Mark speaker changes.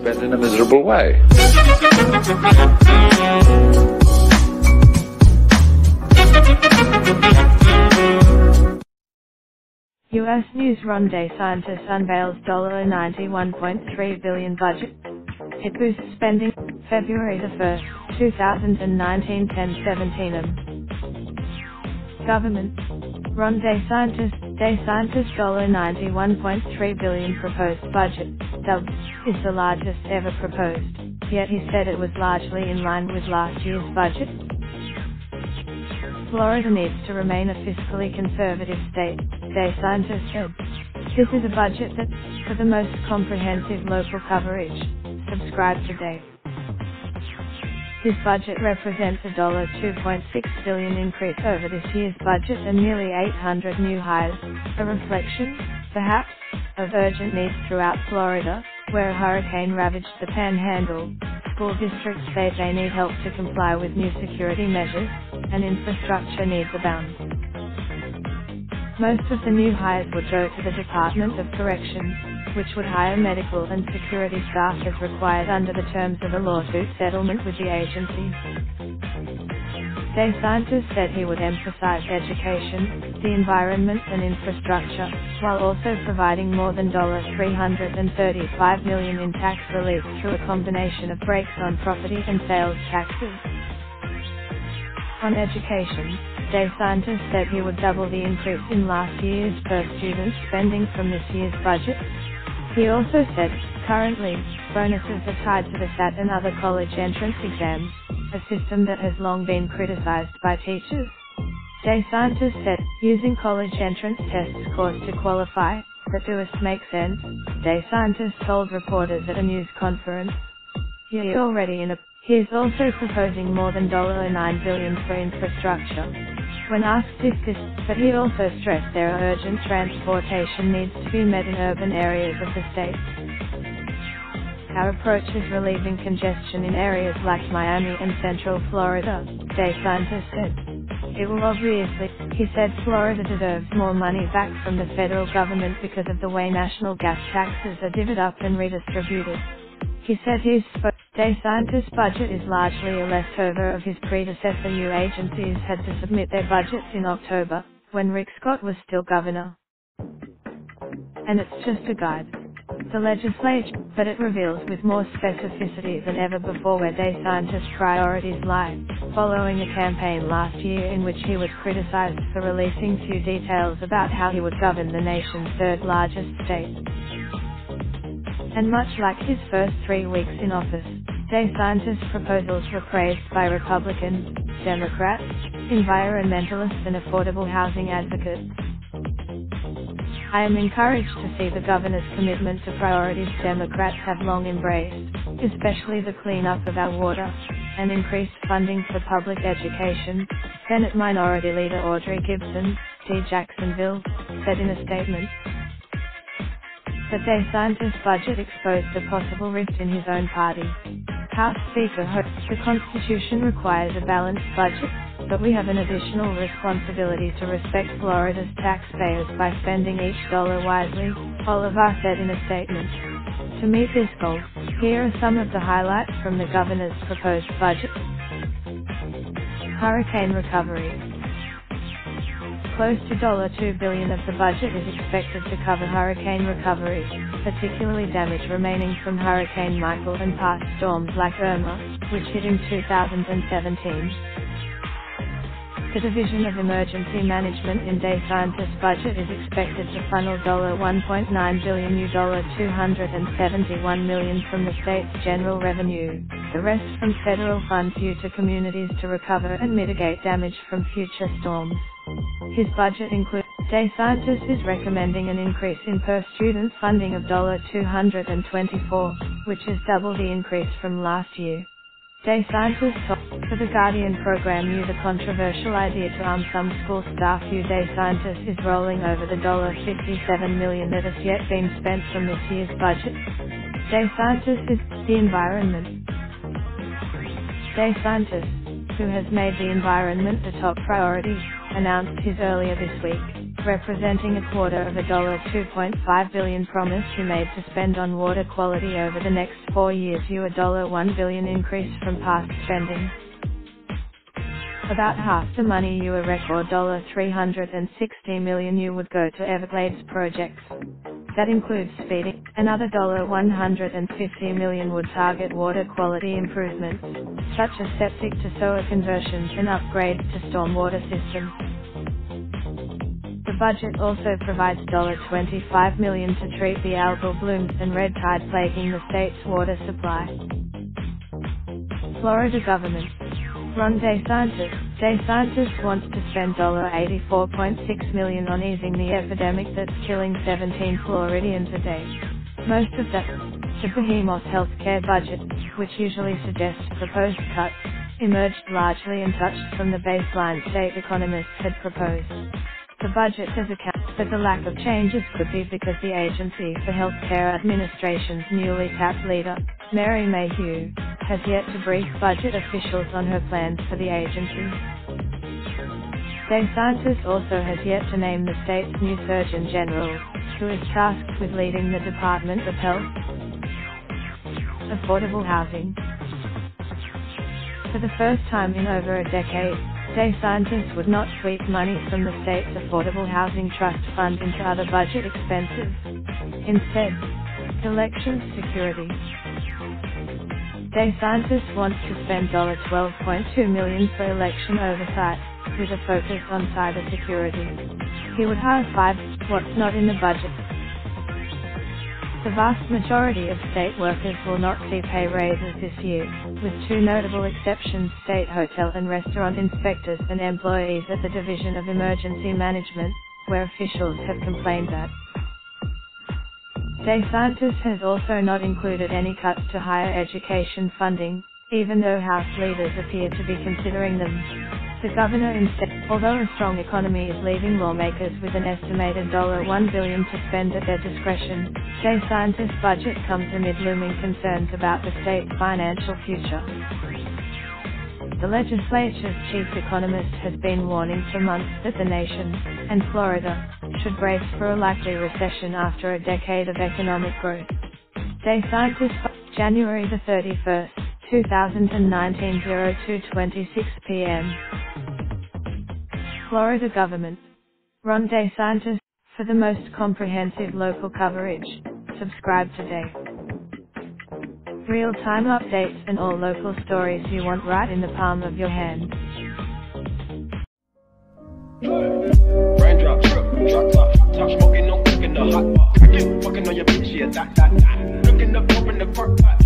Speaker 1: spent in a miserable way.
Speaker 2: U.S. News Ron DeSantis unveils $91.3 billion budget. It boosts spending, February 1, 2019 10:17 am. Government. Ron DeSantis $91.3 billion proposed budget, dubbed, is the largest ever proposed, yet he said it was largely in line with last year's budget. Florida needs to remain a fiscally conservative state, DeSantis said. This is a budget that, for the most comprehensive local coverage, subscribe today. His budget represents a $2.6 billion increase over this year's budget and nearly 800 new hires, a reflection, perhaps, of urgent needs throughout Florida, where a hurricane ravaged the Panhandle. School districts say they need help to comply with new security measures, and infrastructure needs abound. Most of the new hires would go to the Department of Corrections, which would hire medical and security staff as required under the terms of a lawsuit settlement with the agency. DeSantis said he would emphasize education, the environment and infrastructure, while also providing more than $335 million in tax relief through a combination of breaks on property and sales taxes. On education, DeSantis said he would double the increase in last year's per-student spending from this year's budget. He also said, currently, bonuses are tied to the SAT and other college entrance exams, a system that has long been criticized by teachers. DeSantis said, using college entrance test scores to qualify, that does make sense, DeSantis told reporters at a news conference. He is also proposing more than $9 billion for infrastructure. When asked but he also stressed there are urgent transportation needs to be met in urban areas of the state. Our approach is relieving congestion in areas like Miami and Central Florida, DeSantis said. It will obviously, he said, Florida deserves more money back from the federal government because of the way national gas taxes are divvied up and redistributed. He said DeSantis' budget is largely a leftover of his predecessor. New agencies had to submit their budgets in October, when Rick Scott was still governor. And it's just a guide. The legislature, but it reveals with more specificity than ever before where DeSantis' priorities lie, following a campaign last year in which he was criticized for releasing few details about how he would govern the nation's third largest state. And much like his first 3 weeks in office, DeSantis' proposals were praised by Republicans, Democrats, environmentalists and affordable housing advocates. I am encouraged to see the governor's commitment to priorities Democrats have long embraced, especially the cleanup of our water, and increased funding for public education, Senate Minority Leader Audrey Gibson, D. Jacksonville, said in a statement. The DeSantis budget exposed a possible rift in his own party. House Speaker hopes the Constitution requires a balanced budget, but we have an additional responsibility to respect Florida's taxpayers by spending each dollar wisely, Oliver said in a statement. To meet this goal, here are some of the highlights from the governor's proposed budget. Hurricane recovery. Close to $2 billion of the budget is expected to cover hurricane recovery, particularly damage remaining from Hurricane Michael and past storms like Irma, which hit in 2017. The Division of Emergency Management in DeSantis' budget is expected to funnel $1.9 billion $271 million from the state's general revenue, the rest from federal funds due to communities to recover and mitigate damage from future storms. His budget includes DeSantis is recommending an increase in per-student funding of $224, which is double the increase from last year. DeSantis told for the Guardian program the controversial idea to arm some school staff. DeSantis is rolling over the $57 million that has yet been spent from this year's budget. DeSantis is the environment. DeSantis, who has made the environment a top priority, announced his earlier this week. representing $2.5 billion promise you made to spend on water quality over the next 4 years. $1 billion increase from past spending. About half the money you record $360 million you would go to Everglades projects. That includes speeding. Another $150 million would target water quality improvements, such as septic to sewer conversions and upgrades to stormwater systems. The budget also provides $25 million to treat the algal blooms and red tide plaguing the state's water supply. Florida government. Ron DeSantis. DeSantis wants to spend $84.6 million on easing the epidemic that's killing 17 Floridians a day. Most of that, the behemoth healthcare budget, which usually suggests proposed cuts, emerged largely untouched from the baseline state economists had proposed. The budget does account for the lack of changes could be because the Agency for Healthcare Administration's newly tapped leader, Mary Mayhew, has yet to brief budget officials on her plans for the agency. DeSantis also has yet to name the state's new Surgeon General, who is tasked with leading the Department of Health. Affordable housing. For the first time in over a decade, DeSantis would not sweep money from the state's Affordable Housing Trust Fund into other budget expenses. Instead, election security. DeSantis wants to spend $12.2 million for election oversight, with a focus on cybersecurity. He would hire 5, what's not in the budget. The vast majority of state workers will not see pay raises this year, with 2 notable exceptions: state hotel and restaurant inspectors and employees at the Division of Emergency Management, where officials have complained that DeSantis has also not included any cuts to higher education funding, even though House leaders appear to be considering them. The governor instead, although a strong economy is leaving lawmakers with an estimated $1 billion to spend at their discretion, DeSantis' budget comes amid looming concerns about the state's financial future. The legislature's chief economist has been warning for months that the nation, and Florida, should brace for a likely recession after a decade of economic growth. DeSantis, January 31, 2019, 02:26 p.m. Florida government. Ron DeSantis. For the most comprehensive local coverage, subscribe today. Real-time updates and all local stories you want right in the palm of your hand.
Speaker 1: Raindrop, drop top smoking, no cooking the hot pot. Fucking on your bitch, yeah, that. Looking up, open the park pot.